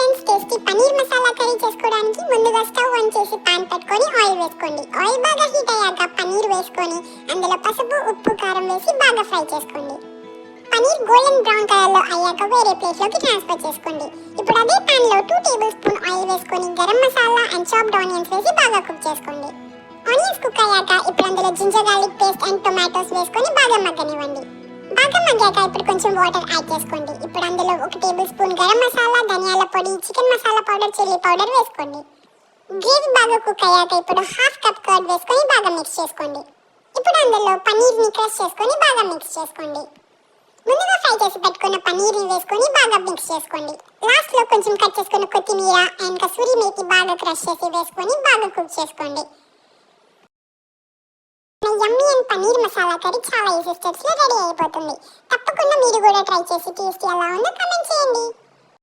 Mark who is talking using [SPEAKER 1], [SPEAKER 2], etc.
[SPEAKER 1] Friends, tasty paneer masala curry చేసుకోవడానికి ముందుగా stove on చేసి పాన్ పెట్టుకొని ఆయిల్ వేసుకోండి. ఆయిల్ బాగా హీట్ అయ్యాక పనీర్ వేసుకొని అందులో పసుపు, ఉప్పు, కారం వేసి బాగా ఫ్రై చేసుకోండి. పనీర్ గోల్డెన్ బ్రౌన్ కలర్ లో అయ్యాక వేరే ప్లేట్ లోకి ట్రాన్స్ఫర్ చేసుకోండి. ఇప్పుడు అదే పాన్ లో 2 టేబుల్ స్పూన్ ఆయిల్ వేసుకొని garam masala and chopped onions వేసి బాగా కుక్ చేసుకోండి. ఆనియన్స్ కుక్ అయ్యాక ఇప్పుడు అందులో ginger garlic paste and tomatoes వేసుకొని బాగా మగ్గనివ్వండి. బాగా మగ్గాక ఇప్పుడు కొంచెం వాటర్ యాడ్ చేసుకోండి. ఇప్పుడు అందులో 1 టేబుల్ స్పూన్ గరం మసాలా, ధనియాల పొడి, chicken masala powder, chilli powder వేసుకోండి. గ్రేవీ బాగా కుక్ అయ్యాక ఇప్పుడు హాఫ్ కప్ కర్డ్ వేసుకొని బాగా మిక్స్ చేసుకోండి. ఇప్పుడు అందులో పనీర్ని క్రష్ చేసుకొని బాగా మిక్స్ చేసుకోండి. ముందుగా ఫ్రై చేసి పెట్టుకున్న పనీర్ని వేసుకొని బాగా మిక్స్ చేసుకోండి. లాస్ట్ లో కొంచెం కట్ చేసుకున్న కొత్తిమీర అండ్ కసూరి మేతి బాగా క్రష్ చేసి వేసుకొని బాగా కుక్ చేసుకోండి. యమ్మీ అండ్ పనీర్ మసాలా కర్రీ చాలా ఈజీ స్టెప్స్ లో రెడీ అయిపోతుంది. తప్పకుండా మీరు కూడా ట్రై చేసి టేస్ట్ ఎలా ఉందో కామెంట్ చేయండి.